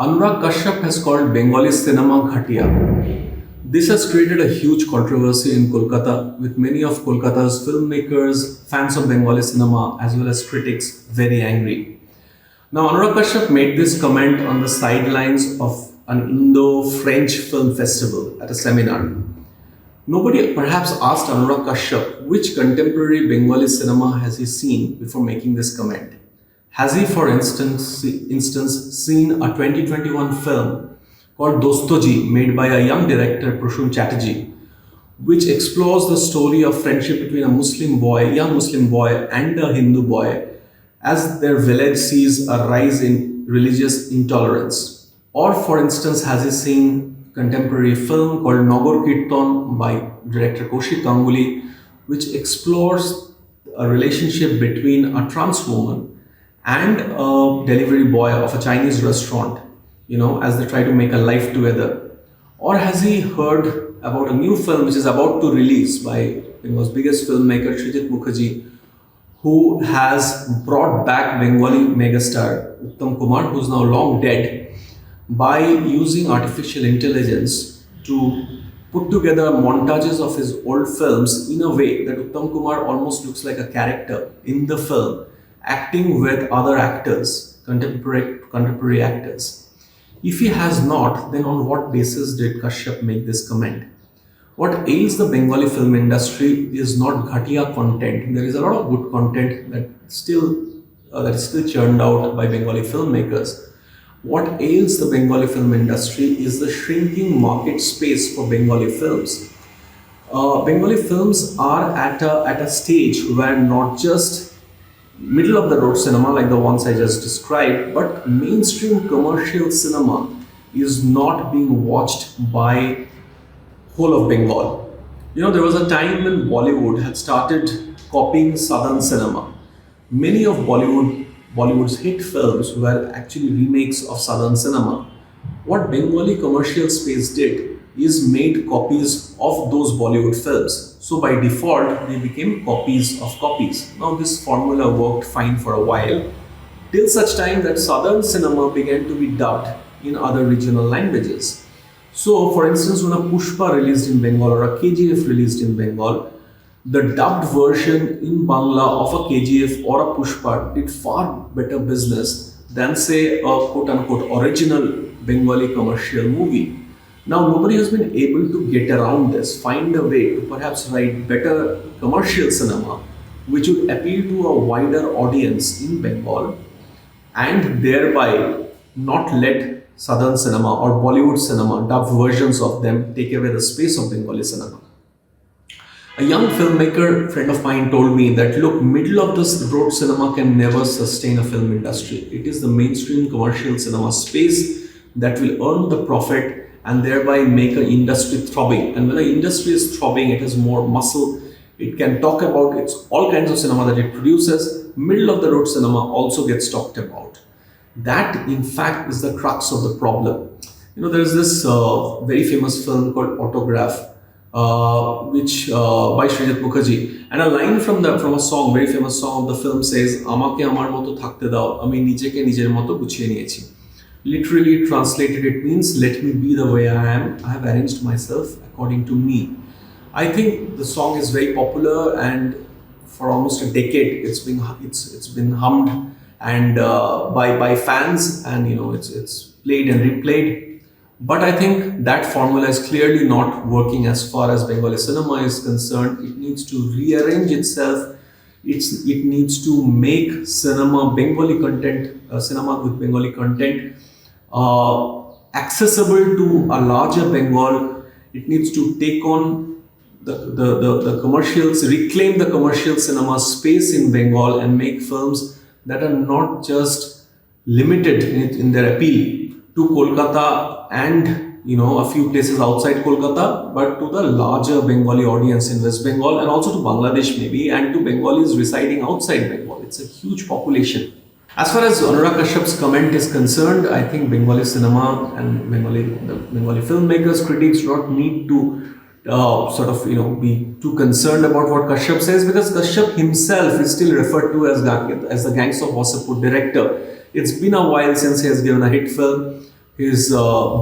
Anurag Kashyap has called Bengali cinema ghatiya. This has created a huge controversy in Kolkata, with many of Kolkata's filmmakers, fans of Bengali cinema, as well as critics very angry. Now, Anurag Kashyap made this comment on the sidelines of an Indo-French film festival at a seminar. Nobody perhaps asked Anurag Kashyap which contemporary Bengali cinema has he seen before making this comment. Has he, for instance, seen a 2021 film called Dostoji, made by a young director, Prasun Chatterjee, which explores the story of friendship between a young Muslim boy, and a Hindu boy, as their village sees a rise in religious intolerance? Or, for instance, has he seen contemporary film called Nagar Kirtan by director Kaushik Ganguly, which explores a relationship between a trans woman and a delivery boy of a Chinese restaurant, as they try to make a life together? Or has he heard about a new film which is about to release by Bengal's biggest filmmaker, Srijit Mukherjee, who has brought back Bengali megastar Uttam Kumar, who's now long dead, by using artificial intelligence to put together montages of his old films in a way that Uttam Kumar almost looks like a character in the film, acting with other actors, contemporary actors. If he has not, then on what basis did Kashyap make this comment? What ails the Bengali film industry is not ghatiya content. There is a lot of good content that is still churned out by Bengali filmmakers. What ails the Bengali film industry is the shrinking market space for Bengali films. Bengali films are at a stage where not just middle of the road cinema like the ones I just described, but mainstream commercial cinema is not being watched by whole of Bengal. There was a time when Bollywood had started copying Southern cinema. Many of Bollywood's hit films were actually remakes of Southern cinema. What Bengali commercial space did is made copies of those Bollywood films. So by default, they became copies of copies. Now this formula worked fine for a while, till such time that Southern cinema began to be dubbed in other regional languages. So, for instance, when a Pushpa released in Bengal or a KGF released in Bengal, the dubbed version in Bangla of a KGF or a Pushpa did far better business than, say, a quote-unquote original Bengali commercial movie. Now, nobody has been able to get around this, find a way to perhaps write better commercial cinema which would appeal to a wider audience in Bengal, and thereby not let Southern cinema or Bollywood cinema, dubbed versions of them, take away the space of Bengali cinema. A young filmmaker friend of mine told me that, look, middle of this road cinema can never sustain a film industry. It is the mainstream commercial cinema space that will earn the profit and thereby make an industry throbbing. And when an industry is throbbing, it has more muscle. It can talk about all kinds of cinema that it produces. Middle of the road cinema also gets talked about. That, in fact, is the crux of the problem. There is this very famous film called Autograph, which by Srijit Mukherjee, and a line from a song, very famous song of the film says, "Amake amar moto thakte dao, ami nijeke nijer moto guchiye niyechi." Literally translated, it means, "Let me be the way I am. I have arranged myself according to me." I think the song is very popular, and for almost a decade, it's been hummed and by fans, and it's played and replayed. But I think that formula is clearly not working as far as Bengali cinema is concerned. It needs to rearrange itself. It needs to make cinema with Bengali content accessible to a larger Bengal. It needs to take on the commercials, reclaim the commercial cinema space in Bengal, and make films that are not just limited in their appeal to Kolkata and a few places outside Kolkata, but to the larger Bengali audience in West Bengal, and also to Bangladesh maybe, and to Bengalis residing outside Bengal. It's a huge population. As far as Anurag Kashyap's comment is concerned, I think Bengali cinema and the Bengali filmmakers, critics do not need to be too concerned about what Kashyap says, because Kashyap himself is still referred to as the Gangs of Wasseypur director. It's been a while since he has given a hit film. his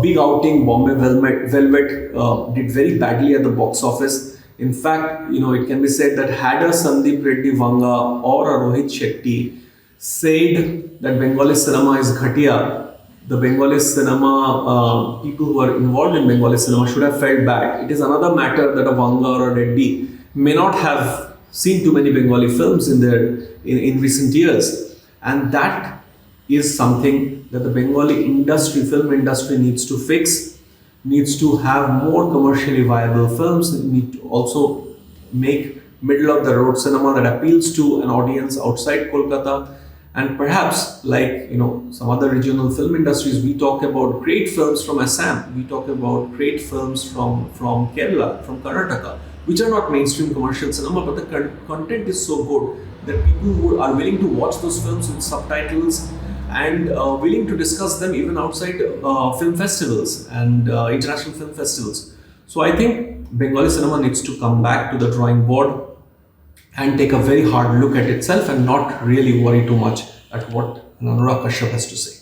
big outing, Velvet, did very badly at the box office. In fact, it can be said that had a Sandeep Reddy Vanga or a Rohit Shetty said that Bengali cinema is ghatiya, the Bengali cinema people who are involved in Bengali cinema should have felt bad. It is another matter that a Vanga or a Reddy may not have seen too many Bengali films in recent years, and that is something that the Bengali industry, film industry, needs to fix. Needs to have more commercially viable films. Need to also make middle of the road cinema that appeals to an audience outside Kolkata. And perhaps, like some other regional film industries, we talk about great films from Assam, we talk about great films from Kerala, from Karnataka, which are not mainstream commercial cinema, but the content is so good that people who are willing to watch those films with subtitles and willing to discuss them even outside film festivals and international film festivals. So I think Bengali cinema needs to come back to the drawing board and take a very hard look at itself and not really worry too much at what Anurag Kashyap has to say.